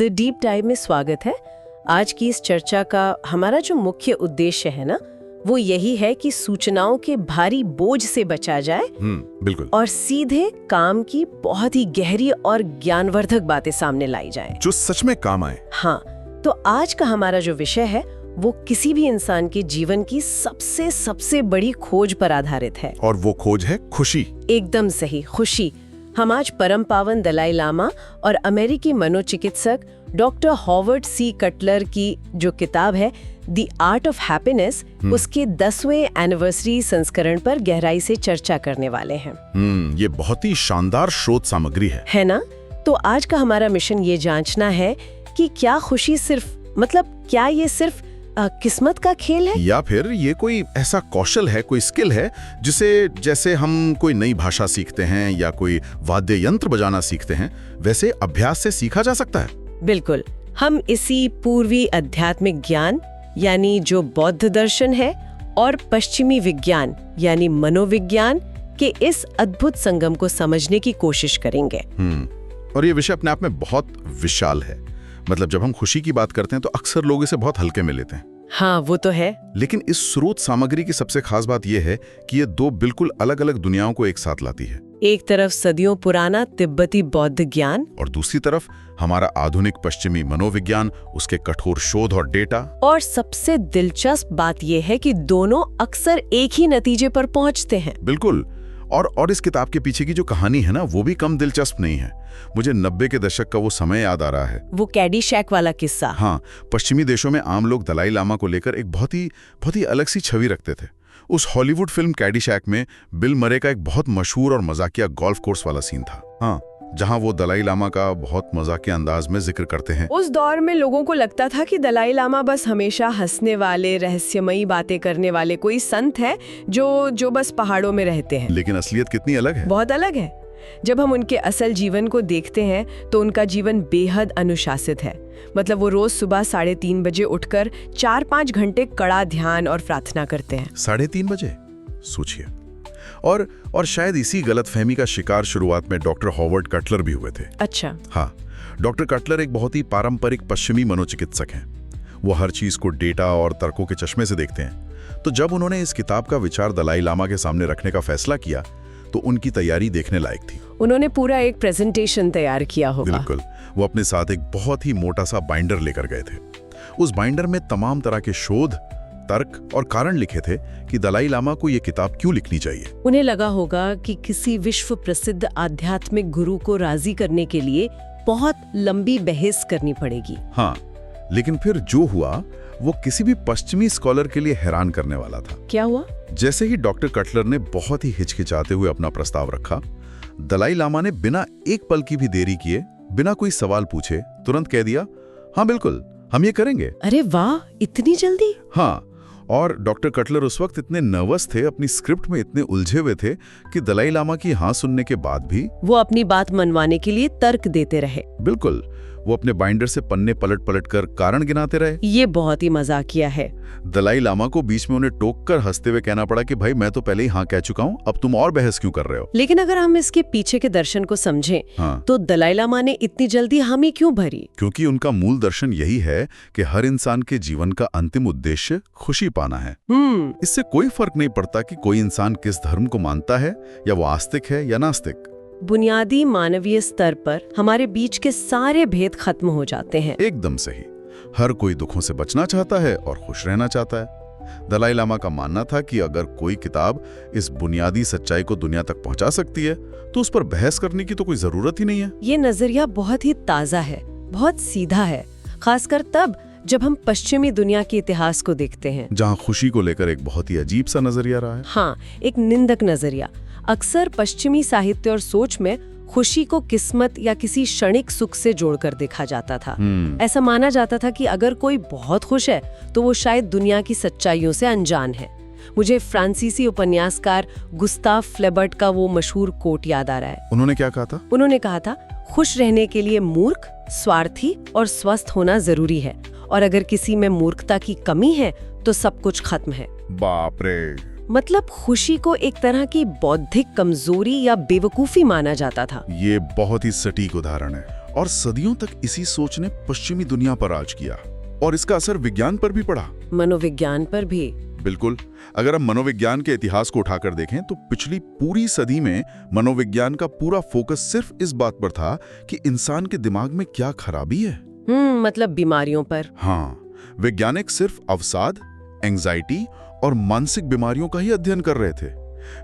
The deep dive में स्वागत है। आज की इस चर्चा का हमारा जो मुख्य उद्देश्य है ना, वो यही है कि सूचनाओं के भारी बोझ से बचा जाए बिल्कुल। और सीधे काम की बहुत ही गहरी और ज्ञानवर्धक बातें सामने लाई जाएं, जो सच में काम आए। हाँ, तो आज का हमारा जो विषय है वो किसी भी इंसान के जीवन की सबसे बड़ी खोज पर आधारित है। और वो खोज है खुशी। एकदम सही, खुशी। हम आज परम पावन दलाई लामा और अमेरिकी मनोचिकित्सक डॉक्टर हॉवर्ड सी कटलर की जो किताब है द आर्ट ऑफ हैप्पीनेस, उसके 10वें एनिवर्सरी संस्करण पर गहराई से चर्चा करने वाले हैं। ये बहुत ही शानदार शोध सामग्री है ना? तो आज का हमारा मिशन ये जांचना है कि क्या खुशी क्या ये सिर्फ किस्मत का खेल है, या फिर ये कोई ऐसा कौशल है, कोई स्किल है जिसे जैसे हम कोई नई भाषा सीखते हैं या कोई वाद्य यंत्र बजाना सीखते हैं, वैसे अभ्यास से सीखा जा सकता है। बिल्कुल। हम इसी पूर्वी आध्यात्मिक ज्ञान यानी जो बौद्ध दर्शन है और पश्चिमी विज्ञान यानी मनोविज्ञान के इस अद्भुत संगम को समझने की कोशिश करेंगे। और ये विषय अपने आप में बहुत विशाल है। मतलब जब हम खुशी की बात करते हैं तो अक्सर लोग इसे बहुत हल्के में लेते हैं। हाँ, वो तो है। लेकिन इस स्रोत सामग्री की सबसे खास बात यह है कि ये दो बिल्कुल अलग अलग दुनियाओं को एक साथ लाती है। एक तरफ सदियों पुराना तिब्बती बौद्ध ज्ञान और दूसरी तरफ हमारा आधुनिक पश्चिमी मनोविज्ञान, उसके कठोर शोध और डेटा। और सबसे दिलचस्प बात यह है कि दोनों अक्सर एक ही नतीजे पर पहुंचते हैं। बिल्कुल। और इस किताब के पीछे की जो कहानी है ना, वो भी कम दिलचस्प नहीं है। मुझे 90 के दशक का वो समय याद आ रहा है, वो कैडीशैक वाला किस्सा। हाँ, पश्चिमी देशों में आम लोग दलाई लामा को लेकर एक बहुत ही अलग सी छवि रखते थे। उस हॉलीवुड फिल्म कैडीशैक में बिल मरे का एक बहुत मशहूर और मजाकिया गोल्फ कोर्स वाला सीन था, हाँ, जहां वो दलाई लामा का बहुत मजाकिया अंदाज में जिक्र करते हैं। उस दौर में लोगों को लगता था कि दलाई लामा बस हमेशा हंसने वाले, रहस्यमयी बातें करने वाले कोई संत है जो बस पहाड़ों में रहते हैं। लेकिन असलियत कितनी अलग है। बहुत अलग है। जब हम उनके असल जीवन को देखते हैं तो उनका जीवन बेहद अनुशासित है। मतलब वो रोज सुबह 3:30 बजे उठकर 4-5 घंटे कड़ा ध्यान और प्रार्थना करते हैं। 3:30 बजे? सोचिए। और शायद इसी गलतफहमी का शिकार शुरुआत में डॉक्टर हॉवर्ड कटलर भी हुए थे। अच्छा। हाँ, डॉक्टर कटलर एक बहुत ही पारंपरिक पश्चिमी मनोचिकित्सक हैं। वो हर चीज को डेटा और तर्कों के चश्मे से देखते हैं। तो जब उन्होंने इस किताब का विचार दलाई लामा के सामने रखने का फैसला किया तो उनकी तैयारी देखने लायक थी। उन्होंने पूरा एक प्रेजेंटेशन तैयार किया होगा। बिल्कुल। वो अपने साथ एक बहुत ही मोटा सा बाइंडर लेकर गए थे। उस बाइंडर में तमाम तरह के शोध, तर्क और कारण लिखे थे कि दलाई लामा को ये किताब क्यों लिखनी चाहिए। उन्हें लगा होगा कि किसी विश्व प्रसिद्ध आध्यात्मिक गुरु को राजी करने के लिए बहुत लंबी बहस करनी पड़ेगी। हाँ, लेकिन फिर जो हुआ वो किसी भी पश्चिमी स्कॉलर के लिए हैरान करने वाला था। क्या हुआ? जैसे ही डॉक्टर कटलर ने बहुत ही हिचकिचाते हुए अपना प्रस्ताव रखा, दलाई लामा ने बिना एक पल की भी देरी किए, बिना कोई सवाल पूछे तुरंत कह दिया, हाँ बिल्कुल, हम ये करेंगे। अरे वाह, इतनी जल्दी? हाँ। और डॉक्टर कटलर उस वक्त इतने नर्वस थे, अपनी स्क्रिप्ट में इतने उलझे हुए थे कि दलाई लामा की हाँ सुनने के बाद भी वो अपनी बात मनवाने के लिए तर्क देते रहे। बिल्कुल। वो अपने बाइंडर से पन्ने पलट कर कारण गिनाते रहे। ये बहुत ही मजाकिया है। दलाई लामा को बीच में उन्हें टोक कर हंसते हुए कहना पड़ा कि भाई मैं तो पहले ही हाँ कह चुका हूँ, अब तुम और बहस क्यों कर रहे हो। लेकिन अगर हम इसके पीछे के दर्शन को समझें, हाँ, तो दलाई लामा ने इतनी जल्दी हामी क्यों भरी? क्योंकि उनका मूल दर्शन यही है कि हर इंसान के जीवन का अंतिम उद्देश्य खुशी पाना है। इससे कोई फर्क नहीं पड़ता कि कोई इंसान किस धर्म को मानता है, या वो आस्तिक है या नास्तिक। बुनियादी मानवीय स्तर पर हमारे बीच के सारे भेद खत्म हो जाते हैं। एकदम सही। हर कोई दुखों से बचना चाहता है और खुश रहना चाहता है। दलाई लामा का मानना था कि अगर कोई किताब इस बुनियादी सच्चाई को दुनिया तक पहुंचा सकती है तो उस पर बहस करने की तो कोई जरूरत ही नहीं है। ये नजरिया बहुत ही ताजा है, बहुत सीधा है, खासकर तब जब हम पश्चिमी दुनिया के इतिहास को देखते हैं, जहां खुशी को लेकर एक बहुत ही अजीब सा नजरिया रहा है। हाँ, एक निंदक नजरिया। अक्सर पश्चिमी साहित्य और सोच में खुशी को किस्मत या किसी क्षणिक सुख से जोड़कर देखा जाता था। ऐसा माना जाता था कि अगर कोई बहुत खुश है तो वो शायद दुनिया की सच्चाइयों से अनजान है। मुझे फ्रांसीसी उपन्यासकार गुस्ताव फ्लेबर्ट का वो मशहूर कोट याद आ रहा है। उन्होंने क्या कहा था? उन्होंने कहा था, खुश रहने के लिए मूर्ख, स्वार्थी और स्वस्थ होना जरूरी है, और अगर किसी में मूर्खता की कमी है तो सब कुछ खत्म है। बाप रे। मतलब खुशी को एक तरह की बौद्धिक कमजोरी या बेवकूफी माना जाता था। ये बहुत ही सटीक उदाहरण है। और सदियों तक इसी सोच ने पश्चिमी दुनिया पर राज किया और इसका असर विज्ञान पर भी पड़ा। मनोविज्ञान पर भी? बिल्कुल। अगर हम मनोविज्ञान के इतिहास को उठाकर देखें तो पिछली पूरी सदी में मनोविज्ञान का पूरा फोकस सिर्फ इस बात पर था कि इंसान के दिमाग में क्या खराबी है। मतलब बीमारियों पर। हाँ, वैज्ञानिक सिर्फ अवसाद, एंजाइटी और मानसिक बीमारियों का ही अध्ययन कर रहे थे।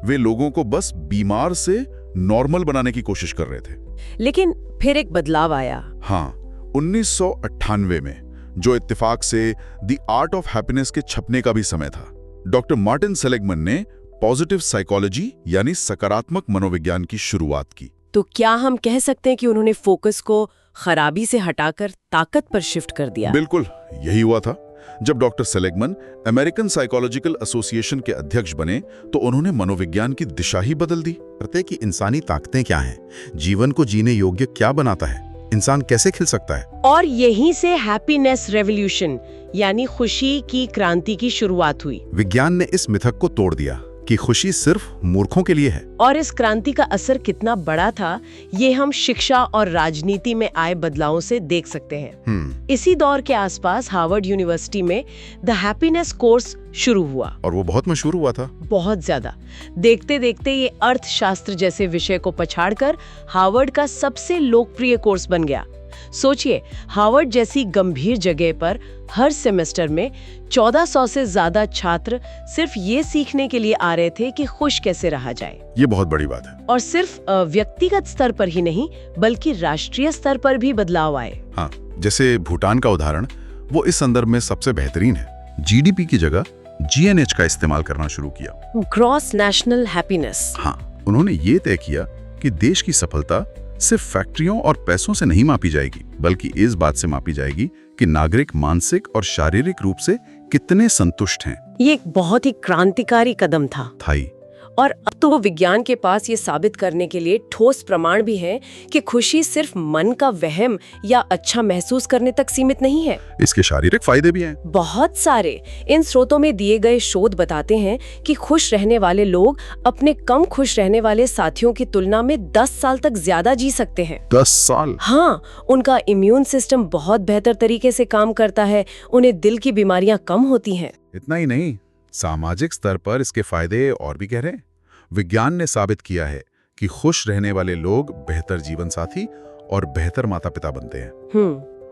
वे लोगों को बस बीमार से नॉर्मल बनाने की कोशिश कर रहे थे। लेकिन फिर एक बदलाव आया। हाँ, 1998 में, जो इत्तेफाक से द आर्ट ऑफ हैप्पीनेस के छपने का भी समय था। डॉक्टर मार्टिन सेलिगमन ने पॉजिटिव साइकोलॉजी यानी सकारात्मक मनोविज्ञान की शुरुआत की। तो क्या हम कह सकते हैं कि उन्होंने फोकस को खराबी से हटाकर ताकत पर शिफ्ट कर दिया? बिल्कुल, यही हुआ था। जब doctor Seligman American psychological association के अध्यक्ष बने तो उन्होंने मनोविज्ञान की दिशा ही बदल दी। करते कि इंसानी ताकतें क्या हैं, जीवन को जीने योग्य क्या बनाता है, इंसान कैसे खिल सकता है। और यहीं से हैप्पीनेस रेवोल्यूशन यानी खुशी की क्रांति की शुरुआत हुई। विज्ञान ने इस मिथक को तोड़ दिया कि खुशी सिर्फ मूर्खों के लिए है। और इस क्रांति का असर कितना बड़ा था, ये हम शिक्षा और राजनीति में आए बदलावों से देख सकते हैं। इसी दौर के आसपास हार्वर्ड यूनिवर्सिटी में द हैप्पीनेस कोर्स शुरू हुआ और वो बहुत मशहूर हुआ था। बहुत ज्यादा। देखते देखते ये अर्थशास्त्र जैसे विषय को पछाड़कर हार्वर्ड का सबसे लोकप्रिय कोर्स बन गया। सोचिए, हार्वर्ड जैसी गंभीर जगह पर हर सेमेस्टर में 1400 से ज्यादा छात्र सिर्फ ये सीखने के लिए आ रहे थे कि खुश कैसे रहा जाए। ये बहुत बड़ी बात है। और सिर्फ व्यक्तिगत स्तर पर ही नहीं बल्कि राष्ट्रीय स्तर पर भी बदलाव आए। हाँ, जैसे भूटान का उदाहरण वो इस संदर्भ में सबसे बेहतरीन है। जीडीपी की जगह जीएनएच का इस्तेमाल करना शुरू किया, ग्रॉस नेशनल हैप्पीनेस। हाँ, उन्होंने ये तय किया कि देश की सफलता सिर्फ फैक्ट्रियों और पैसों से नहीं मापी जाएगी, बल्कि इस बात से मापी जाएगी कि नागरिक मानसिक और शारीरिक रूप से कितने संतुष्ट हैं। ये एक बहुत ही क्रांतिकारी कदम था। और अब तो विज्ञान के पास ये साबित करने के लिए ठोस प्रमाण भी हैं कि खुशी सिर्फ मन का वहम या अच्छा महसूस करने तक सीमित नहीं है। इसके शारीरिक फायदे भी हैं। बहुत सारे। इन स्रोतों में दिए गए शोध बताते हैं कि खुश रहने वाले लोग अपने कम खुश रहने वाले साथियों की तुलना में 10 साल तक ज्यादा जी सकते हैं। 10 साल? हाँ, उनका इम्यून सिस्टम बहुत बेहतर तरीके से काम करता है, उन्हें दिल की बीमारियां कम होती हैं। इतना ही नहीं, सामाजिक स्तर पर इसके फायदे और भी गहरे हैं। विज्ञान ने साबित किया है कि खुश रहने वाले लोग बेहतर जीवन साथी और बेहतर माता पिता बनते हैं।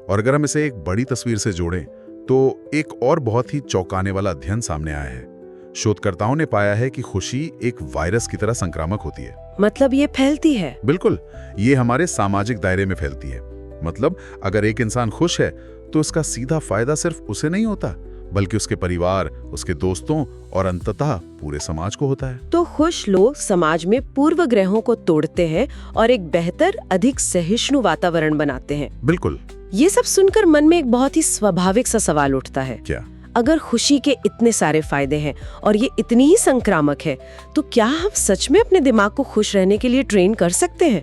और अगर हम इसे एक बड़ी तस्वीर से जोड़ें तो एक और बहुत ही चौंकाने वाला अध्ययन सामने आया है। शोधकर्ताओं ने पाया है कि खुशी एक वायरस की तरह संक्रामक होती है। मतलब ये फैलती है? बिल्कुल, ये हमारे सामाजिक दायरे में फैलती है। मतलब अगर एक इंसान खुश है तो इसका सीधा फायदा सिर्फ उसे नहीं होता, बल्कि उसके परिवार, उसके दोस्तों और अंततः पूरे समाज को होता है। तो खुश लोग समाज में पूर्व ग्रहों को तोड़ते हैं और एक बेहतर, अधिक सहिष्णु वातावरण बनाते हैं। बिल्कुल। ये सब सुनकर मन में एक बहुत ही स्वाभाविक सा सवाल उठता है। क्या? अगर खुशी के इतने सारे फायदे हैं और ये इतनी ही संक्रामक है, तो क्या हम सच में अपने दिमाग को खुश रहने के लिए ट्रेन कर सकते हैं?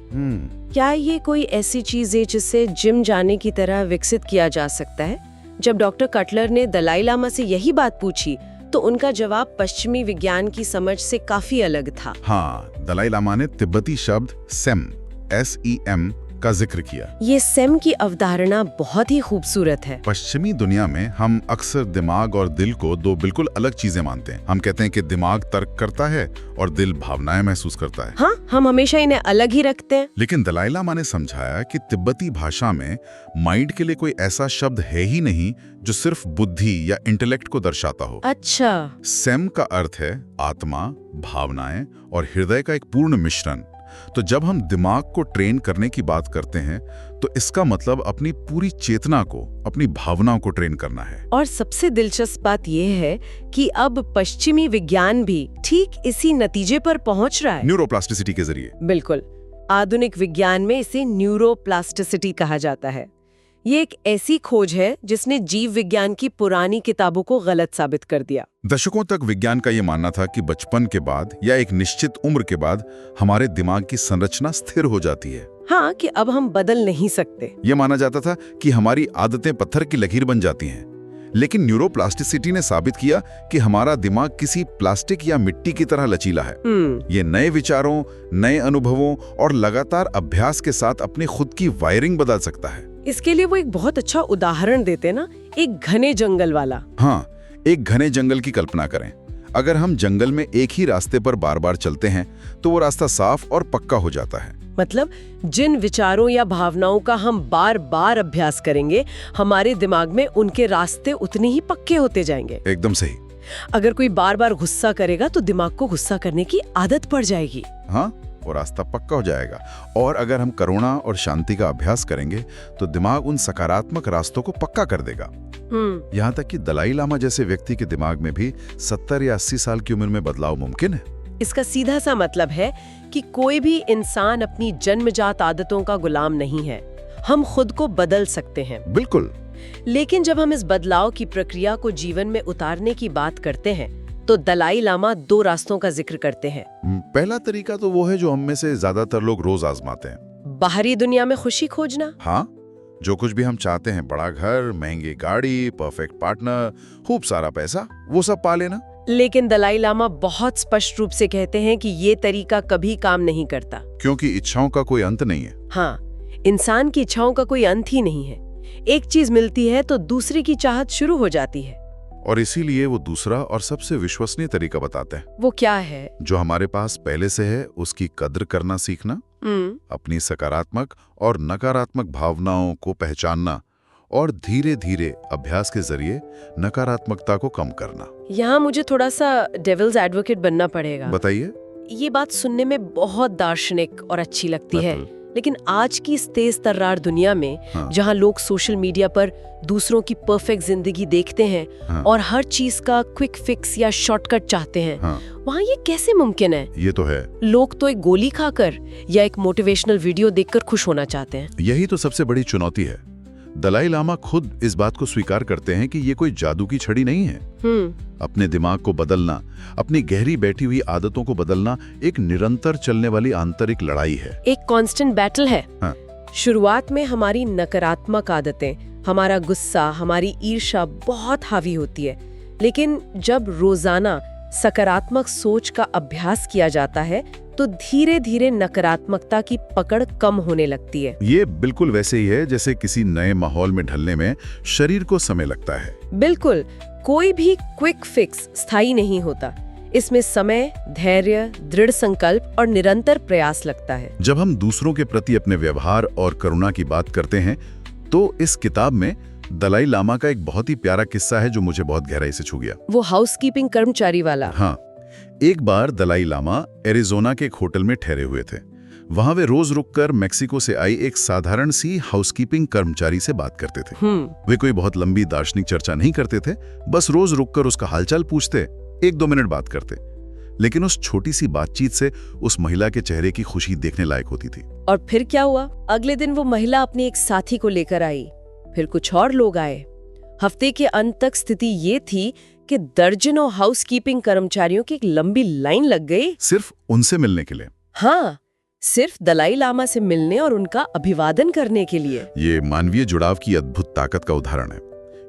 क्या ये कोई ऐसी चीज है जिसे जिम जाने की तरह विकसित किया जा सकता है? जब डॉक्टर कटलर ने दलाई लामा से यही बात पूछी तो उनका जवाब पश्चिमी विज्ञान की समझ से काफी अलग था। हाँ, दलाई लामा ने तिब्बती शब्द सेम, SEM का जिक्र किया। ये सेम की अवधारणा बहुत ही खूबसूरत है। पश्चिमी दुनिया में हम अक्सर दिमाग और दिल को दो बिल्कुल अलग चीजें मानते हैं। हम कहते हैं कि दिमाग तर्क करता है और दिल भावनाएं महसूस करता है। हाँ, हम हमेशा इन्हें अलग ही रखते हैं। लेकिन दलाई लामा ने समझाया कि तिब्बती भाषा में माइंड के लिए कोई ऐसा शब्द है ही नहीं जो सिर्फ बुद्धि या इंटेलेक्ट को दर्शाता हो। अच्छा। सेम का अर्थ है आत्मा, भावनाएं और हृदय का एक पूर्ण मिश्रण। तो जब हम दिमाग को ट्रेन करने की बात करते हैं तो इसका मतलब अपनी पूरी चेतना को, अपनी भावनाओं को ट्रेन करना है। और सबसे दिलचस्प बात यह है कि अब पश्चिमी विज्ञान भी ठीक इसी नतीजे पर पहुंच रहा है। न्यूरोप्लास्टिसिटी के जरिए। बिल्कुल। आधुनिक विज्ञान में इसे न्यूरोप्लास्टिसिटी कहा जाता है। ये एक ऐसी खोज है जिसने जीव विज्ञान की पुरानी किताबों को गलत साबित कर दिया। दशकों तक विज्ञान का ये मानना था कि बचपन के बाद या एक निश्चित उम्र के बाद हमारे दिमाग की संरचना स्थिर हो जाती है। हाँ, कि अब हम बदल नहीं सकते। ये माना जाता था कि हमारी आदतें पत्थर की लकीर बन जाती हैं। लेकिन न्यूरोप्लास्टिसिटी ने साबित किया कि हमारा दिमाग किसी प्लास्टिक या मिट्टी की तरह लचीला है। ये नए विचारों, नए अनुभवों और लगातार अभ्यास के साथ अपनी खुद की वायरिंग बदल सकता है। इसके लिए वो एक बहुत अच्छा उदाहरण देते ना, एक घने जंगल वाला। हाँ, एक घने जंगल की कल्पना करें। अगर हम जंगल में एक ही रास्ते पर बार बार चलते हैं तो वो रास्ता साफ और पक्का हो जाता है। मतलब जिन विचारों या भावनाओं का हम बार बार अभ्यास करेंगे, हमारे दिमाग में उनके रास्ते उतने ही पक्के होते जाएंगे। एकदम सही। अगर कोई बार बार गुस्सा करेगा तो दिमाग को गुस्सा करने की आदत पड़ जाएगी। हाँ, वो रास्ता पक्का हो जाएगा। और अगर हम करुणा और शांति का अभ्यास करेंगे तो दिमाग उन सकारात्मक रास्तों को पक्का कर देगा। यहाँ तक कि दलाई लामा जैसे व्यक्ति के दिमाग में भी 70 या 80 साल की उम्र में बदलाव मुमकिन है। इसका सीधा सा मतलब है कि कोई भी इंसान अपनी जन्मजात आदतों का गुलाम नहीं है। हम खुद को बदल सकते हैं। बिल्कुल। लेकिन जब हम इस बदलाव की प्रक्रिया को जीवन में उतारने की बात करते हैं तो दलाई लामा 2 रास्तों का जिक्र करते हैं। पहला तरीका तो वो है जो हम में से ज्यादातर लोग रोज आजमाते हैं। बाहरी दुनिया में खुशी खोजना। हाँ, जो कुछ भी हम चाहते हैं, बड़ा घर, महंगी गाड़ी, परफेक्ट पार्टनर, खूब सारा पैसा, वो सब पा लेना। लेकिन दलाई लामा बहुत स्पष्ट रूप से कहते हैं कि ये तरीका कभी काम नहीं करता। क्योंकि इच्छाओं का कोई अंत नहीं है। हाँ, इंसान की इच्छाओं का कोई अंत ही नहीं है। एक चीज मिलती है तो दूसरी की चाहत शुरू हो जाती है। और इसीलिए वो दूसरा और सबसे विश्वसनीय तरीका बताते हैं। वो क्या है? जो हमारे पास पहले से है उसकी कद्र करना सीखना, अपनी सकारात्मक और नकारात्मक भावनाओं को पहचानना और धीरे धीरे अभ्यास के जरिए नकारात्मकता को कम करना। यहाँ मुझे थोड़ा सा डेविल्स एडवोकेट बनना पड़ेगा। बताइए। ये बात सुनने में बहुत दार्शनिक और अच्छी लगती है, लेकिन आज की इस तेज तर्रार दुनिया में जहाँ लोग सोशल मीडिया पर दूसरों की परफेक्ट जिंदगी देखते हैं और हर चीज का क्विक फिक्स या शॉर्टकट चाहते हैं, वहाँ ये कैसे मुमकिन है? ये तो है। लोग तो एक गोली खाकर या एक मोटिवेशनल वीडियो देखकर खुश होना चाहते हैं। यही तो सबसे बड़ी चुनौती है। दलाई लामा खुद इस बात को स्वीकार करते हैं कि ये कोई जादू की छड़ी नहीं है। अपने दिमाग को बदलना, अपनी गहरी बैठी हुई आदतों को बदलना एक निरंतर चलने वाली आंतरिक लड़ाई है, एक कांस्टेंट बैटल है। शुरुआत में हमारी नकारात्मक आदतें, हमारा गुस्सा, हमारी ईर्ष्या बहुत हावी होती है, लेकिन जब रोजाना सकारात्मक सोच का अभ्यास किया जाता है तो धीरे धीरे नकारात्मकता की पकड़ कम होने लगती है। ये बिल्कुल वैसे ही है जैसे किसी नए माहौल में ढलने में शरीर को समय लगता है। बिल्कुल, कोई भी क्विक फिक्स स्थायी नहीं होता। इसमें समय, धैर्य, दृढ़ संकल्प और निरंतर प्रयास लगता है। जब हम दूसरों के प्रति अपने व्यवहार और करुणा की बात करते हैं तो इस किताब में दलाई लामा का एक बहुत ही प्यारा किस्सा है जो मुझे बहुत गहराई से छू गया। वो हाउसकीपिंग कर्मचारी वाला। हाँ, एक बार दलाई लामा एरिज़ोना के एक होटल में ठहरे हुए थे। वहां वे रोज रुककर मेक्सिको से आई एक साधारण सी हाउसकीपिंग कर्मचारी से बात करते थे। वे कोई बहुत लंबी दार्शनिक चर्चा नहीं करते थे, बस रोज रुककर उसका हालचाल पूछते, 1-2 मिनट बात करते। लेकिन उस छोटी सी बातचीत से उस महिला के चेहरे की खुशी देखने लायक होती थी। और फिर क्या हुआ? अगले दिन वो महिला अपने एक साथी को लेकर आई, फिर कुछ और लोग आए। हफ्ते के अंत तक स्थिति ये थी कि दर्जनों हाउसकीपिंग कर्मचारियों की एक लंबी लाइन लग गई, सिर्फ उनसे मिलने के लिए। हाँ, सिर्फ दलाई लामा से मिलने और उनका अभिवादन करने के लिए। ये मानवीय जुड़ाव की अद्भुत ताकत का उदाहरण है।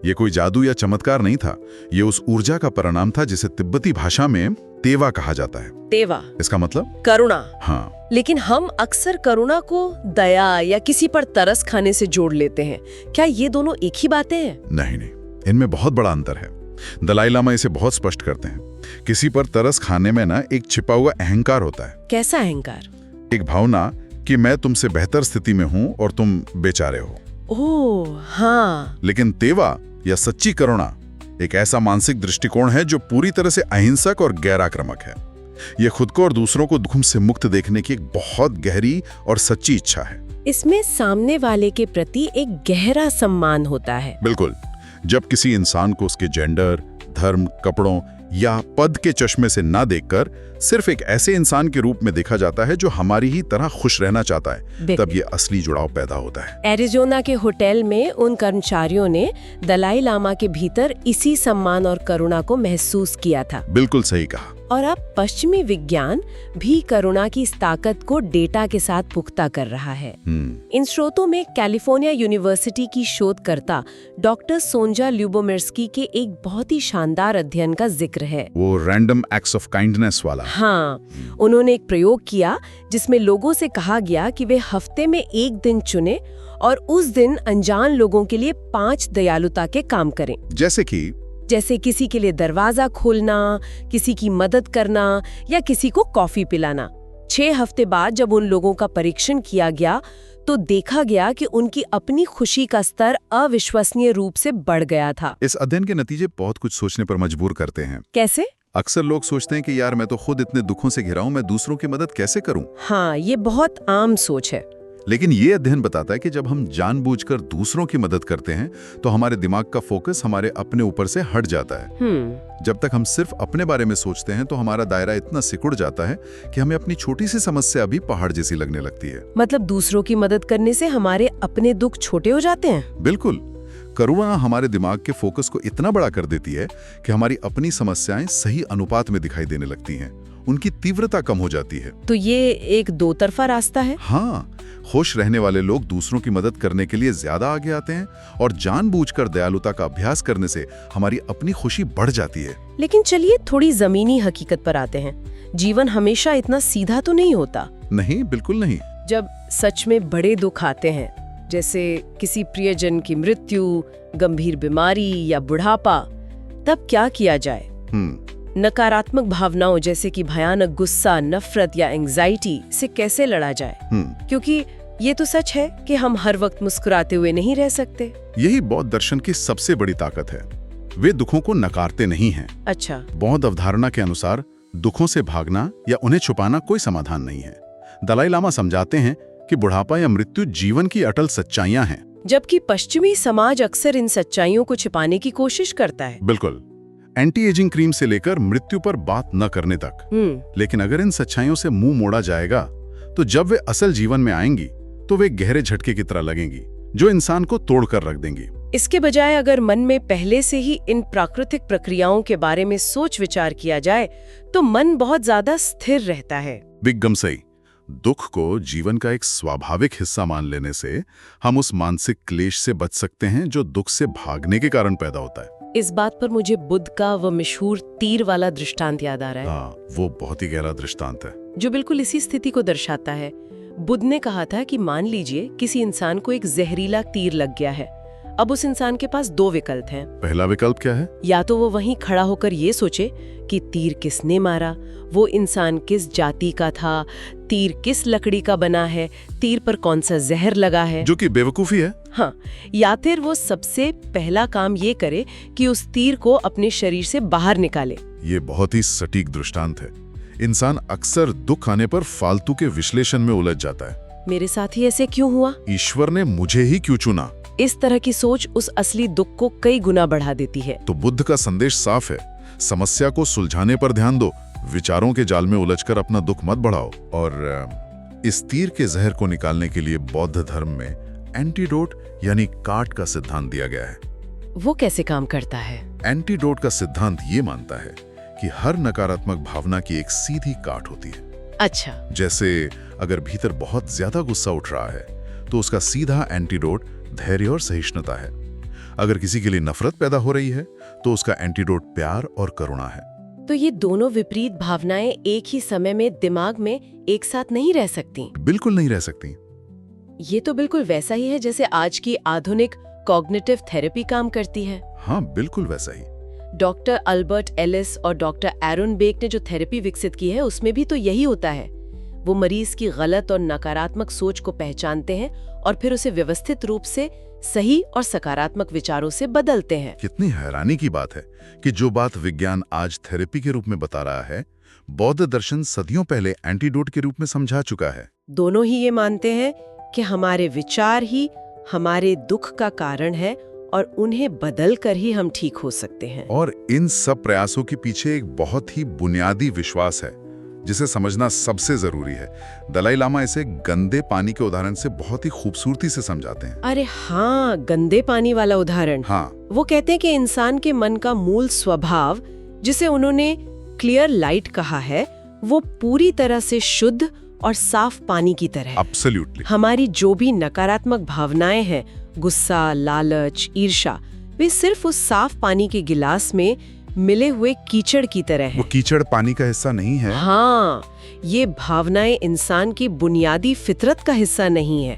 ये कोई जादू या चमत्कार नहीं था, ये उस ऊर्जा का परिणाम था जिसे तिब्बती भाषा में तेवा कहा जाता है। तेवा इसका मतलब करुणा। हाँ, लेकिन हम अक्सर करुणा को दया या किसी पर तरस खाने से जोड़ लेते हैं। क्या ये दोनों एक ही बातें हैं? नहीं, इनमें बहुत बड़ा अंतर है। दलाई लामा इसे बहुत स्पष्ट करते हैं। किसी पर तरस खाने में ना एक छिपा हुआ अहंकार होता है। कैसा अहंकार? एक भावना कि मैं तुमसे बेहतर स्थिति में हूँ और तुम बेचारे हो। ओह हाँ। लेकिन तेवा या सच्ची करुणा एक ऐसा मानसिक दृष्टिकोण है जो पूरी तरह से अहिंसक और गैर आक्रामक है। यह खुद को और दूसरों को दुख से मुक्त देखने की एक बहुत गहरी और सच्ची इच्छा है। इसमें सामने वाले के प्रति एक गहरा सम्मान होता है। बिल्कुल। जब किसी इंसान को उसके जेंडर, धर्म, कपड़ों या पद के चश्मे से ना देखकर सिर्फ एक ऐसे इंसान के रूप में देखा जाता है जो हमारी ही तरह खुश रहना चाहता है, तब ये असली जुड़ाव पैदा होता है। एरिज़ोना के होटल में उन कर्मचारियों ने दलाई लामा के भीतर इसी सम्मान और करुणा को महसूस किया था। बिल्कुल सही कहा। और अब पश्चिमी विज्ञान भी करुणा की इस ताकत को डेटा के साथ पुख्ता कर रहा है। इन स्रोतों में कैलिफोर्निया यूनिवर्सिटी की शोधकर्ता डॉक्टर सोंजा ल्यूबोमिर्स्की के एक बहुत ही शानदार अध्ययन का जिक्र है। वो रैंडम एक्ट्स ऑफ काइंडनेस वाला। हाँ, उन्होंने एक प्रयोग किया जिसमें लोगों से कहा गया कि वे हफ्ते में एक दिन चुने और उस दिन अनजान लोगों के लिए 5 दयालुता के काम करें। जैसे किसी के लिए दरवाजा खोलना, किसी की मदद करना या किसी को कॉफी पिलाना। 6 हफ्ते बाद जब उन लोगों का परीक्षण किया गया तो देखा गया कि उनकी अपनी खुशी का स्तर अविश्वसनीय रूप से बढ़ गया था। इस अध्ययन के नतीजे बहुत कुछ सोचने पर मजबूर करते हैं। कैसे? अक्सर लोग सोचते हैं कि यार मैं तो खुद इतने दुखों से घिरा हूं, मैं दूसरों की मदद कैसे करूं? हाँ, ये बहुत आम सोच है। लेकिन ये अध्ययन बताता है कि जब हम जानबूझकर दूसरों की मदद करते हैं तो हमारे दिमाग का फोकस हमारे अपने ऊपर से हट जाता है। जब तक हम सिर्फ अपने बारे में सोचते हैं तो हमारा दायरा इतना सिकुड़ जाता है कि हमें अपनी छोटी सी समस्या भी पहाड़ जैसी लगने लगती है। मतलब दूसरों की मदद करने से हमारे अपने दुख छोटे हो जाते हैं? बिल्कुल। करुणा हमारे दिमाग के फोकस को इतना बड़ा कर देती है कि हमारी अपनी समस्याएं सही अनुपात में दिखाई देने लगती हैं, उनकी तीव्रता कम हो जाती है। तो ये एक दो तरफा रास्ता है। हाँ, खुश रहने वाले लोग दूसरों की मदद करने के लिए ज्यादा आगे आते हैं और जानबूझकर दयालुता का अभ्यास करने से हमारी अपनी खुशी बढ़ जाती है। लेकिन चलिए थोड़ी जमीनी हकीकत पर आते हैं। जीवन हमेशा इतना सीधा तो नहीं होता। नहीं, बिल्कुल नहीं। जब सच में बड़े दुख आते हैं, जैसे किसी प्रियजन की मृत्यु, गंभीर बीमारी या बुढ़ापा, तब क्या किया जाए? नकारात्मक भावनाओं जैसे कि भयानक गुस्सा, नफरत या एंजाइटी से कैसे लड़ा जाए? क्योंकि ये तो सच है कि हम हर वक्त मुस्कुराते हुए नहीं रह सकते। यही बौद्ध दर्शन की सबसे बड़ी ताकत है। वे दुखों को नकारते नहीं हैं। अच्छा। बौद्ध अवधारणा के अनुसार दुखों से भागना या उन्हें छुपाना कोई समाधान नहीं है। दलाई लामा समझाते हैं कि बुढ़ापा या मृत्यु जीवन की अटल सच्चाइयां हैं, जबकि पश्चिमी समाज अक्सर इन सच्चाइयों को छिपाने की कोशिश करता है। बिल्कुल, एंटी एजिंग क्रीम से लेकर मृत्यु पर बात न करने तक। लेकिन अगर इन सच्चाइयों से मुंह मोड़ा जाएगा तो जब वे असल जीवन में आएंगी तो वे गहरे झटके की तरह लगेंगी, जो इंसान को तोड़कर रख देंगी। इसके बजाय अगर मन में पहले से ही इन प्राकृतिक प्रक्रियाओं के बारे में सोच विचार किया जाए तो मन बहुत ज्यादा स्थिर रहता है। बिगम सही। दुख को जीवन का एक स्वाभाविक हिस्सा मान लेने से हम उस मानसिक क्लेश से बच सकते हैं जो दुख से भागने के कारण पैदा होता है। इस बात पर मुझे बुद्ध का वो मशहूर तीर वाला दृष्टांत याद आ रहा है। हाँ, वो बहुत ही गहरा दृष्टांत है जो बिल्कुल इसी स्थिति को दर्शाता है। बुद्ध ने कहा था कि मान लीजिए किसी इंसान को एक जहरीला तीर लग गया है। अब उस इंसान के पास 2 विकल्प हैं। पहला विकल्प क्या है? या तो वो वहीं खड़ा होकर ये सोचे कि तीर किसने मारा, वो इंसान किस जाति का था, तीर किस लकड़ी का बना है, तीर पर कौन सा जहर लगा है, जो कि बेवकूफी है। हाँ, या फिर वो सबसे पहला काम ये करे कि उस तीर को अपने शरीर से बाहर निकाले। ये बहुत ही सटीक दृष्टांत है। इंसान अक्सर दुख आने पर फालतू के विश्लेषण में उलझ जाता है। मेरे साथ ही ऐसे क्यों हुआ? ईश्वर ने मुझे ही क्यों चुना? इस तरह की सोच उस असली दुख को कई गुना बढ़ा देती है। तो बुद्ध का संदेश साफ है, समस्या को सुलझाने पर ध्यान दो, विचारों के जाल में उलझकर अपना दुख मत बढ़ाओ। और इस तीर के जहर को निकालने के लिए बौद्ध धर्म में एंटीडोट यानी काट का सिद्धांत दिया गया है। वो कैसे काम करता है? एंटीडोट का सिद्धांत ये मानता है कि हर नकारात्मक भावना की एक सीधी काट होती है। अच्छा। जैसे अगर भीतर बहुत ज्यादा गुस्सा उठ रहा है तो उसका सीधा एंटीडोट धैर्य और सहिष्णुता है। अगर किसी के लिए नफरत पैदा हो रही है तो उसका एंटीडोट प्यार और करुणा है। तो ये दोनों विपरीत भावनाएं एक ही समय में दिमाग में एक साथ नहीं रह सकती? बिल्कुल नहीं रह सकती। ये तो बिल्कुल वैसा ही है जैसे आज की आधुनिक कॉग्निटिव थेरेपी काम करती है। हाँ, बिल्कुल वैसा ही। डॉक्टर अल्बर्ट एलिस और डॉक्टर एरन बेक ने जो थेरेपी विकसित की है उसमें भी तो यही होता है। वो मरीज की गलत और नकारात्मक सोच को पहचानते हैं और फिर उसे व्यवस्थित रूप से सही और सकारात्मक विचारों से बदलते हैं। कितनी हैरानी की बात है कि जो बात विज्ञान आज थेरेपी के रूप में बता रहा है, बौद्ध दर्शन सदियों पहले एंटीडोट के रूप में समझा चुका है। दोनों ही ये मानते हैं कि हमारे विचार ही हमारे दुख का कारण है और उन्हें बदल कर ही हम ठीक हो सकते हैं। और इन सब प्रयासों के पीछे एक बहुत ही बुनियादी विश्वास है जिसे समझना सबसे जरूरी है। दलाई लामा इसे गंदे पानी के उदाहरण से बहुत ही खूबसूरती से समझाते हैं। अरे हाँ, गंदे पानी वाला उदाहरण। हाँ, वो कहते हैं कि इंसान के मन का मूल स्वभाव, जिसे उन्होंने क्लियर लाइट कहा है, वो पूरी तरह से शुद्ध और साफ पानी की तरह है। एब्सोल्युटली। हमारी जो भी नकारात्मक भावनाएं हैं, गुस्सा, लालच, ईर्ष्या, वे सिर्फ उस साफ पानी के गिलास में मिले हुए कीचड़ की तरह हैं। वो कीचड़ पानी का हिस्सा नहीं है। हाँ, ये भावनाएं इंसान की बुनियादी फितरत का हिस्सा नहीं है।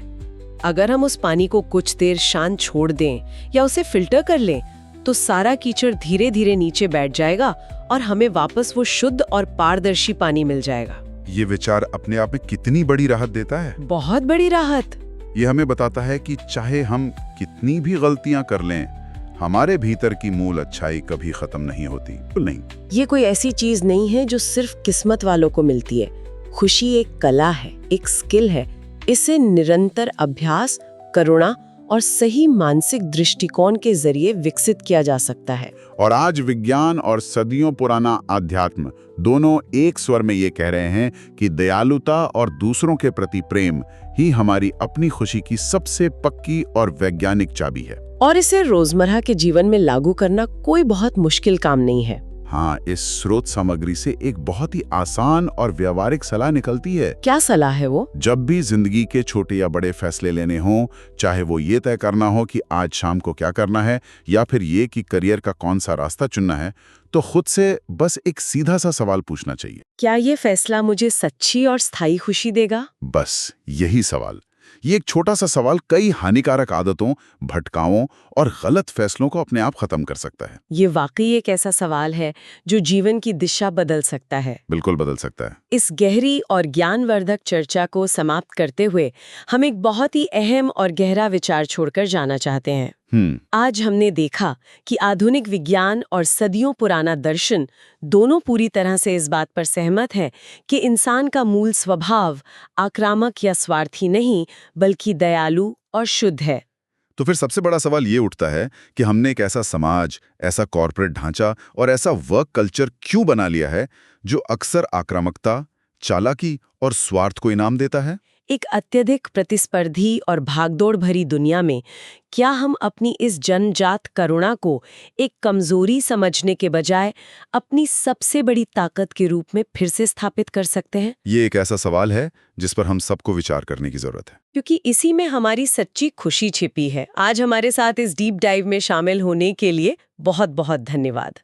अगर हम उस पानी को कुछ देर शांत छोड़ दें या उसे फिल्टर कर लें, तो सारा कीचड़ धीरे धीरे नीचे बैठ जाएगा और हमें वापस वो शुद्ध और पारदर्शी पानी मिल जाएगा। ये विचार अपने आप में कितनी बड़ी राहत देता है। बहुत बड़ी राहत। ये हमें बताता है कि चाहे हम कितनी भी गलतियां कर लें, हमारे भीतर की मूल अच्छाई कभी खत्म नहीं होती। नहीं, ये कोई ऐसी चीज नहीं है जो सिर्फ किस्मत वालों को मिलती है। खुशी एक कला है, एक स्किल है। इसे निरंतर अभ्यास, करुणा और सही मानसिक दृष्टिकोण के जरिए विकसित किया जा सकता है। और आज विज्ञान और सदियों पुराना आध्यात्म दोनों एक स्वर में ये कह रहे हैं कि दयालुता और दूसरों के प्रति प्रेम ही हमारी अपनी खुशी की सबसे पक्की और वैज्ञानिक चाबी है। और इसे रोजमर्रा के जीवन में लागू करना कोई बहुत मुश्किल काम नहीं है। हाँ, इस स्रोत सामग्री से एक बहुत ही आसान और व्यवहारिक सलाह निकलती है। क्या सलाह है वो? जब भी जिंदगी के छोटे या बड़े फैसले लेने हों, चाहे वो ये तय करना हो कि आज शाम को क्या करना है या फिर ये कि करियर का कौन सा रास्ता चुनना है, तो खुद से बस एक सीधा सा सवाल पूछना चाहिए। क्या ये फैसला मुझे सच्ची और स्थायी खुशी देगा? बस यही सवाल। ये एक छोटा सा सवाल कई हानिकारक आदतों, भटकावों और गलत फैसलों को अपने आप खत्म कर सकता है। ये वाकई एक ऐसा सवाल है जो जीवन की दिशा बदल सकता है। बिल्कुल बदल सकता है। इस गहरी और ज्ञानवर्धक चर्चा को समाप्त करते हुए हम एक बहुत ही अहम और गहरा विचार छोड़कर जाना चाहते हैं। आज हमने देखा कि आधुनिक विज्ञान और सदियों पुराना दर्शन दोनों पूरी तरह से इस बात पर सहमत है कि इंसान का मूल स्वभाव आक्रामक या स्वार्थी नहीं, बल्कि दयालु और शुद्ध है। तो फिर सबसे बड़ा सवाल ये उठता है कि हमने एक ऐसा समाज, ऐसा कॉर्पोरेट ढांचा और ऐसा वर्क कल्चर क्यों बना लिया है जो अक्सर आक्रामकता, चालाकी और स्वार्थ को इनाम देता है? एक अत्यधिक प्रतिस्पर्धी और भागदौड़ भरी दुनिया में क्या हम अपनी इस जन्मजात करुणा को एक कमजोरी समझने के बजाय अपनी सबसे बड़ी ताकत के रूप में फिर से स्थापित कर सकते हैं? ये एक ऐसा सवाल है जिस पर हम सबको विचार करने की जरूरत है, क्योंकि इसी में हमारी सच्ची खुशी छिपी है। आज हमारे साथ इस डीप डाइव में शामिल होने के लिए बहुत बहुत धन्यवाद।